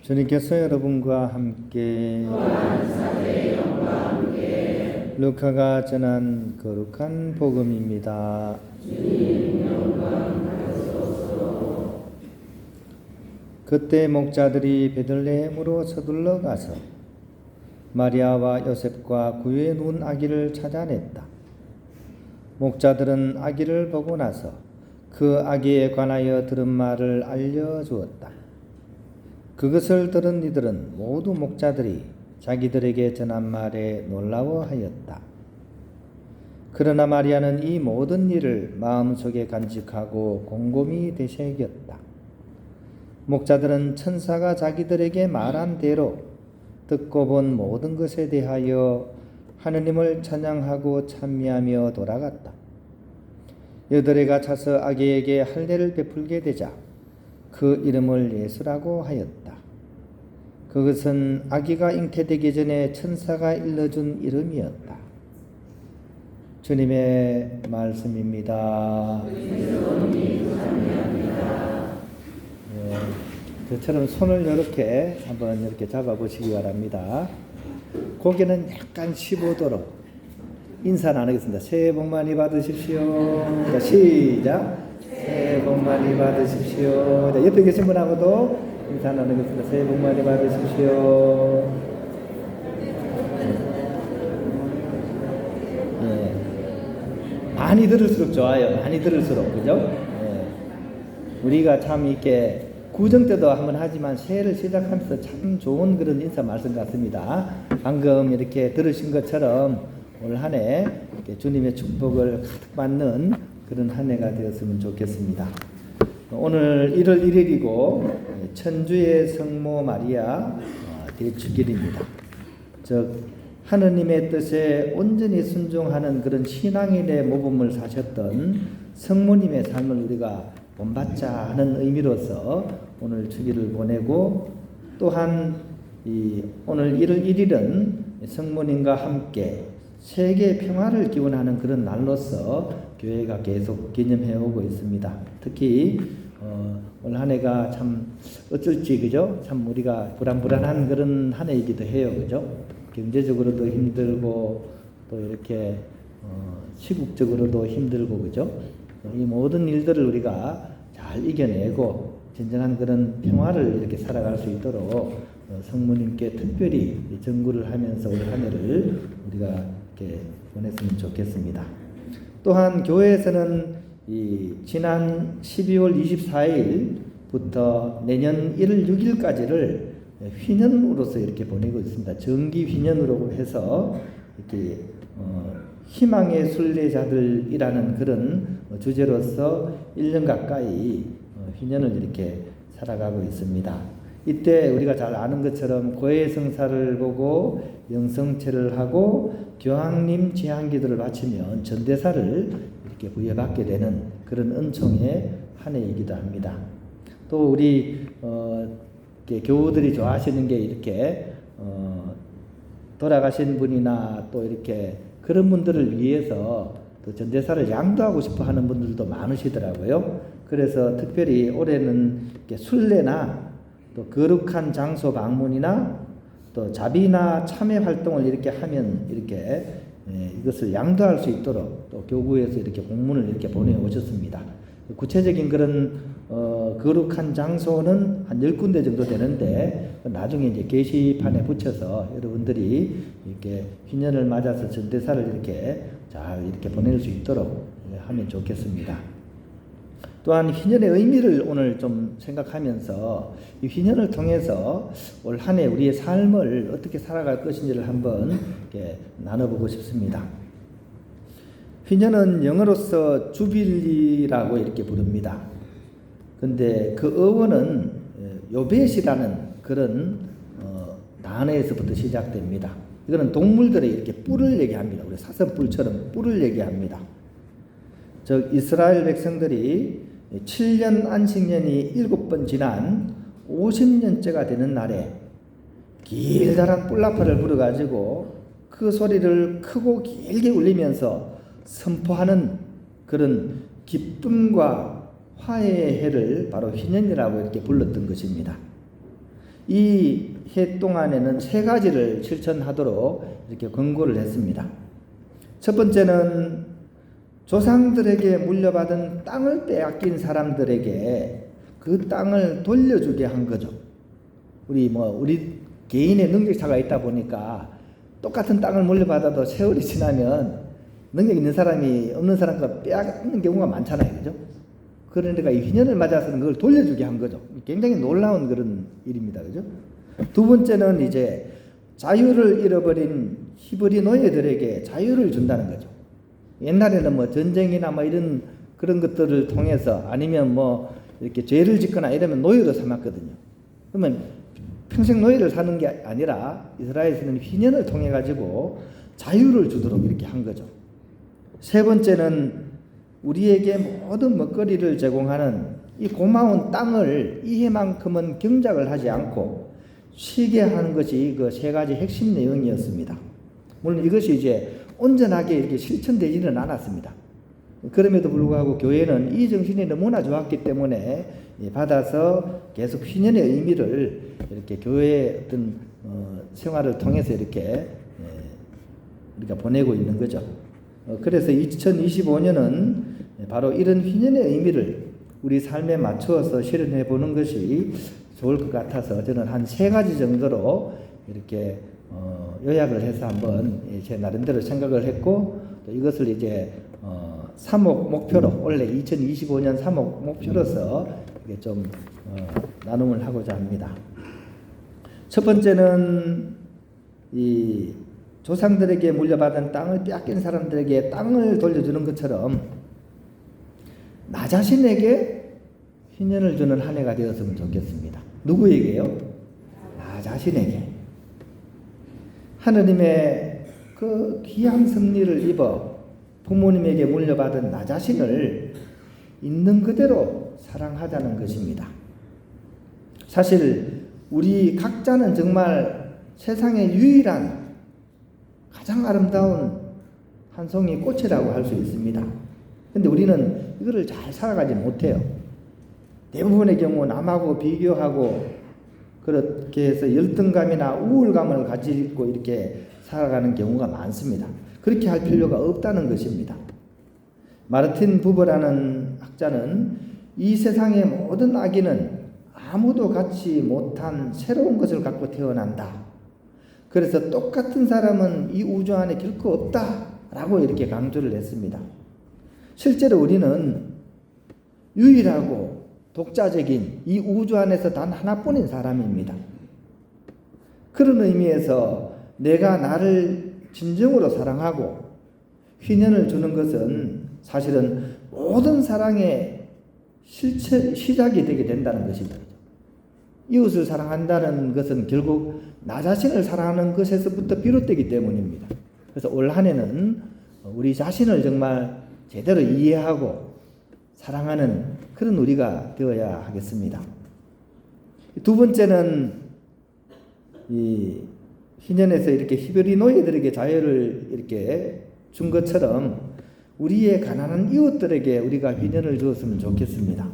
주님께서 여러분과 함께 루카가 전한 거룩한 복음입니다. 그때 목자들이 베들레헴으로 서둘러 가서 마리아와 요셉과 구유에 누운 아기를 찾아냈다. 목자들은 아기를 보고 나서 그 아기에 관하여 들은 말을 알려주었다. 그것을 들은 이들은 모두 목자들이 자기들에게 전한 말에 놀라워하였다. 그러나 마리아는 이 모든 일을 마음속에 간직하고 곰곰이 되새겼다. 목자들은 천사가 자기들에게 말한 대로 듣고 본 모든 것에 대하여 하느님을 찬양하고 찬미하며 돌아갔다. 여드레가 차서 아기에게 할례를 베풀게 되자 그 이름을 예수라고 하였다. 그것은 아기가 잉태되기 전에 천사가 일러준 이름이었다. 주님의 말씀입니다. 저처럼 손을 이렇게 한번 이렇게 잡아보시기 바랍니다. 고개는 약간 15도로 인사 나누겠습니다. 새해 복 많이 받으십시오. 자, 시작. 새해 복 많이 받으십시오. 자, 옆에 계신 분하고도 인사 나누겠습니다. 새해 복 많이 받으십시오. 많이 들을수록 좋아요. 많이 들을수록, 그죠? 우리가 참 이렇게 구정 때도 한번 하지만 새해를 시작하면서 참 좋은 그런 인사 말씀 같습니다. 방금 이렇게 들으신 것처럼 올 한 해 주님의 축복을 가득 받는 그런 한 해가 되었으면 좋겠습니다. 오늘 1월 1일이고 천주의 성모 마리아 대축일입니다. 즉 하느님의 뜻에 온전히 순종하는 그런 신앙인의 모범을 사셨던 성모님의 삶을 우리가 본받자 하는 의미로서 오늘 주기를 보내고, 또한 오늘 1월 1일은 성모님과 함께 세계 평화를 기원하는 그런 날로서 교회가 계속 기념해오고 있습니다. 특히 올 한 해가 참 어쩔지, 그죠? 참 우리가 불안불안한 그런 한 해이기도 해요, 그죠? 경제적으로도 힘들고 또 이렇게 시국적으로도 힘들고, 그죠? 이 모든 일들을 우리가 잘 이겨내고 진정한 그런 평화를 이렇게 살아갈 수 있도록 성모님께 특별히 전구를 하면서 올 한 해를 우리가 이렇게 보냈으면 좋겠습니다. 또한 교회에서는 지난 12월 24일부터 내년 1월 6일까지를 휘년으로서 이렇게 보내고 있습니다. 정기 휘년으로 해서 이렇게 희망의 순례자들이라는 그런 주제로서 1년 가까이 휘년을 이렇게 살아가고 있습니다. 이때 우리가 잘 아는 것처럼 고해성사를 보고 영성체를 하고 교황님 제한기도를 바치면 전대사를 이렇게 부여받게 되는 그런 은총의 한 해이기도 합니다. 또 우리 교우들이 좋아하시는 게 이렇게 돌아가신 분이나 또 이렇게 그런 분들을 위해서 또 전대사를 양도하고 싶어 하는 분들도 많으시더라고요. 그래서 특별히 올해는 순례나 또 거룩한 장소 방문이나 또 자비나 참회 활동을 이렇게 하면 이렇게 이것을 양도할 수 있도록 또 교구에서 이렇게 공문을 이렇게 보내오셨습니다. 구체적인 그런 거룩한 장소는 한 10군데 정도 되는데 나중에 이제 게시판에 붙여서 여러분들이 이렇게 휘년을 맞아서 전대사를 이렇게 잘 이렇게 보낼 수 있도록 하면 좋겠습니다. 또한 휘년의 의미를 오늘 좀 생각하면서 이 휘년을 통해서 올 한 해 우리의 삶을 어떻게 살아갈 것인지를 한번 이렇게 나눠보고 싶습니다. 휘년은 영어로서 주빌리라고 이렇게 부릅니다. 근데 그 어원은 요벳이라는 그런 단어에서부터 시작됩니다. 이거는 동물들의 이렇게 뿔을 얘기합니다. 우리 사슴뿔처럼 뿔을 얘기합니다. 즉 이스라엘 백성들이 7년 안식년이 7번 지난 50년째가 되는 날에 길다란 뿔나파를 불어가지고 그 소리를 크고 길게 울리면서 선포하는 그런 기쁨과 화해의 해를 바로 희년이라고 이렇게 불렀던 것입니다. 이 해 동안에는 세 가지를 실천하도록 이렇게 권고를 했습니다. 첫 번째는 조상들에게 물려받은 땅을 빼앗긴 사람들에게 그 땅을 돌려주게 한 거죠. 우리 개인의 능력차가 있다 보니까 똑같은 땅을 물려받아도 세월이 지나면 능력 있는 사람이 없는 사람과 빼앗는 경우가 많잖아요. 그죠? 그러니까 이 희년을 맞아서는 그걸 돌려주게 한 거죠. 굉장히 놀라운 그런 일입니다. 그죠? 두 번째는 이제 자유를 잃어버린 히브리 노예들에게 자유를 준다는 거죠. 옛날에는 전쟁이나 이런 그런 것들을 통해서 아니면 이렇게 죄를 짓거나 이러면 노예로 삼았거든요. 그러면 평생 노예를 사는 게 아니라 이스라엘에서는 희년을 통해 가지고 자유를 주도록 이렇게 한 거죠. 세 번째는 우리에게 모든 먹거리를 제공하는 이 고마운 땅을 이 해만큼은 경작을 하지 않고 쉬게 하는 것이 그 세 가지 핵심 내용이었습니다. 물론 이것이 이제 온전하게 이렇게 실천되지는 않았습니다. 그럼에도 불구하고 교회는 이 정신이 너무나 좋았기 때문에 받아서 계속 희년의 의미를 이렇게 교회의 어떤 생활을 통해서 이렇게 우리가 보내고 있는 거죠. 그래서 2025년은 바로 이런 희년의 의미를 우리 삶에 맞추어서 실현해 보는 것이 좋을 것 같아서 저는 한 세 가지 정도로 이렇게 요약을 해서 한번 제 나름대로 생각을 했고, 또 이것을 이제 3억 목표로 원래 2025년 3억 목표로서 이게 좀 나눔을 하고자 합니다. 첫 번째는 이 조상들에게 물려받은 땅을 빼앗긴 사람들에게 땅을 돌려주는 것처럼 나 자신에게 희년을 주는 한 해가 되었으면 좋겠습니다. 누구에게요? 나 자신에게. 하느님의 그 귀한 섭리를 입어 부모님에게 물려받은 나 자신을 있는 그대로 사랑하자는 것입니다. 사실 우리 각자는 정말 세상의 유일한 가장 아름다운 한 송이 꽃이라고 할 수 있습니다. 근데 우리는 이거를 잘 살아가지 못해요. 대부분의 경우 남하고 비교하고 그렇게 해서 열등감이나 우울감을 가지고 이렇게 살아가는 경우가 많습니다. 그렇게 할 필요가 없다는 것입니다. 마르틴 부버라는 학자는 이 세상의 모든 아기는 아무도 갖지 못한 새로운 것을 갖고 태어난다. 그래서 똑같은 사람은 이 우주 안에 결코 없다라고 이렇게 강조를 했습니다. 실제로 우리는 유일하고 독자적인 이 우주 안에서 단 하나뿐인 사람입니다. 그런 의미에서 내가 나를 진정으로 사랑하고 희년을 주는 것은 사실은 모든 사랑의 시작이 되게 된다는 것입니다. 이웃을 사랑한다는 것은 결국 나 자신을 사랑하는 것에서부터 비롯되기 때문입니다. 그래서 올 한 해는 우리 자신을 정말 제대로 이해하고 사랑하는 그런 우리가 되어야 하겠습니다. 두 번째는 이 희년에서 이렇게 히브리 노예들에게 자유를 이렇게 준 것처럼 우리의 가난한 이웃들에게 우리가 희년을 주었으면 좋겠습니다.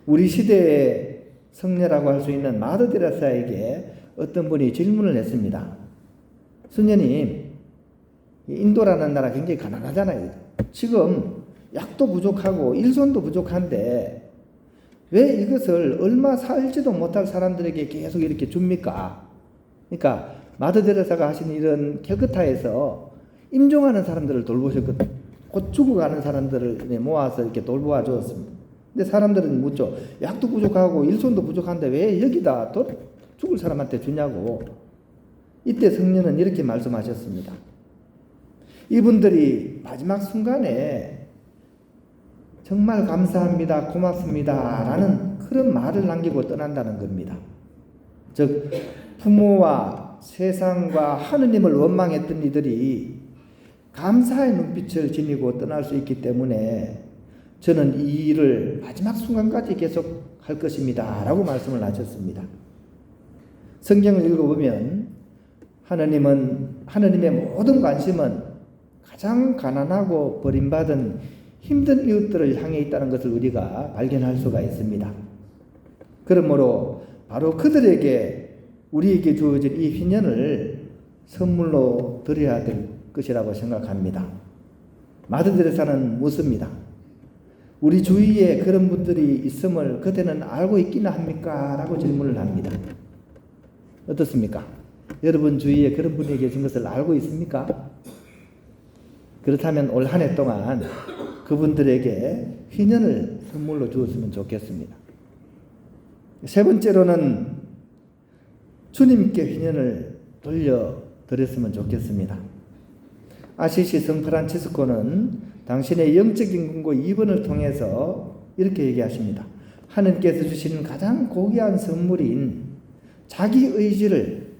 우리 시대의 성녀라고 할 수 있는 마더 데레사에게 어떤 분이 질문을 했습니다. 수녀님, 인도라는 나라 굉장히 가난하잖아요. 지금 약도 부족하고 일손도 부족한데 왜 이것을 얼마 살지도 못할 사람들에게 계속 이렇게 줍니까? 그러니까 마더 데레사가 하신 이런 캘커타에서 임종하는 사람들을 돌보셨거든요. 곧 죽어가는 사람들을 모아서 이렇게 돌보아 주었습니다. 근데 사람들은 묻죠. 약도 부족하고 일손도 부족한데 왜 여기다 죽을 사람한테 주냐고. 이때 성녀는 이렇게 말씀하셨습니다. 이분들이 마지막 순간에 정말 감사합니다, 고맙습니다 라는 그런 말을 남기고 떠난다는 겁니다. 즉 부모와 세상과 하느님을 원망했던 이들이 감사의 눈빛을 지니고 떠날 수 있기 때문에 저는 이 일을 마지막 순간까지 계속 할 것입니다 라고 말씀을 하셨습니다. 성경을 읽어보면 하나님의 모든 관심은 가장 가난하고 버림받은 힘든 이웃들을 향해 있다는 것을 우리가 발견할 수가 있습니다. 그러므로 바로 그들에게 우리에게 주어진 이 희년을 선물로 드려야 될 것이라고 생각합니다. 마더 데레사는 묻습니다. 우리 주위에 그런 분들이 있음을 그대는 알고 있기는 합니까? 라고 질문을 합니다. 어떻습니까? 여러분 주위에 그런 분이 계신 것을 알고 있습니까? 그렇다면 올 한 해 동안 그분들에게 희년을 선물로 주었으면 좋겠습니다. 세 번째로는 주님께 희년을 돌려드렸으면 좋겠습니다. 아시시 성 프란치스코는 당신의 영적인 금고 2번을 통해서 이렇게 얘기하십니다. 하느님께서 주시는 가장 고귀한 선물인 자기 의지를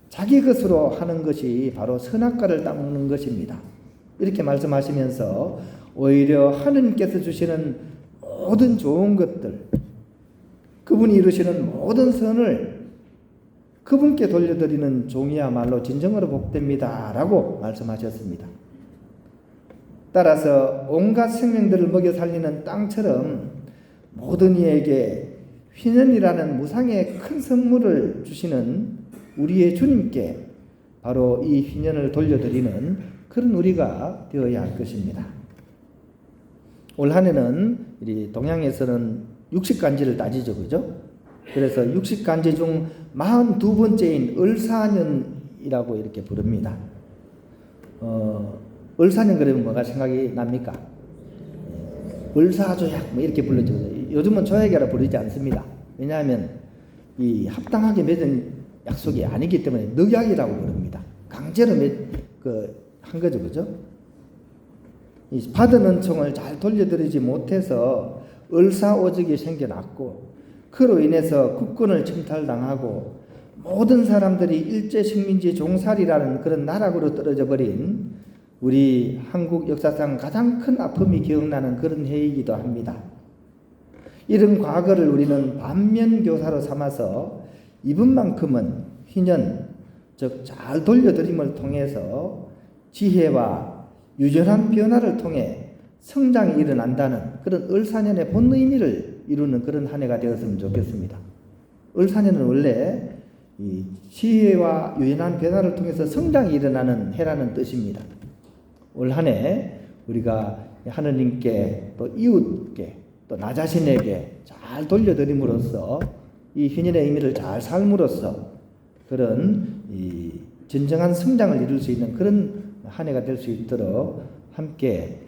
자기 것으로 하는 것이 바로 선악과를 따먹는 것입니다. 이렇게 말씀하시면서 오히려 하느님께서 주시는 모든 좋은 것들, 그분이 이루시는 모든 선을 그분께 돌려드리는 종이야말로 진정으로 복됩니다 라고 말씀하셨습니다. 따라서 온갖 생명들을 먹여 살리는 땅처럼 모든 이에게 희년이라는 무상의 큰 선물을 주시는 우리의 주님께 바로 이 희년을 돌려드리는 그런 우리가 되어야 할 것입니다. 올 한 해는 우리 동양에서는 육식간지를 따지죠, 그죠? 그래서 육식간지 중 42번째인 을사년이라고 이렇게 부릅니다. 을사년 그러면 뭐가 생각이 납니까? 을사조약 뭐 이렇게 불렀죠. 요즘은 조약이라 부르지 않습니다. 왜냐하면 이 합당하게 맺은 약속이 아니기 때문에 늑약이라고 부릅니다. 강제로 한 거죠, 그죠? 이 받은 은총을 잘 돌려드리지 못해서 을사오적이 생겨났고 그로 인해서 국권을 침탈당하고 모든 사람들이 일제 식민지 종살이라는 그런 나락으로 떨어져 버린 우리 한국 역사상 가장 큰 아픔이 기억나는 그런 해이기도 합니다. 이런 과거를 우리는 반면교사로 삼아서 이분만큼은 희년, 즉 잘 돌려드림을 통해서 지혜와 유전한 변화를 통해 성장이 일어난다는 그런 을사년의 본 의미를 이루는 그런 한 해가 되었으면 좋겠습니다. 을사년은 원래 이 지혜와 유연한 변화를 통해서 성장이 일어나는 해라는 뜻입니다. 올 한 해 우리가 하느님께 또 이웃께 또 나 자신에게 잘 돌려드림으로써 이 희년의 의미를 잘 삶으로써 그런 이 진정한 성장을 이룰 수 있는 그런 한 해가 될 수 있도록 함께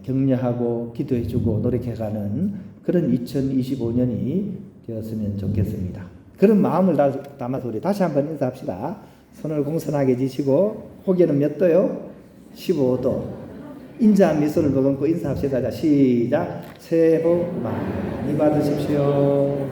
격려하고 기도해주고 노력해가는 그런 2025년이 되었으면 좋겠습니다. 그런 마음을 담아서 우리 다시 한번 인사합시다. 손을 공손하게 지시고 고개는 몇 도요? 15도. 인자한 미소를 머금고 인사합시다. 자, 시작. 새해 복 많이 받으십시오.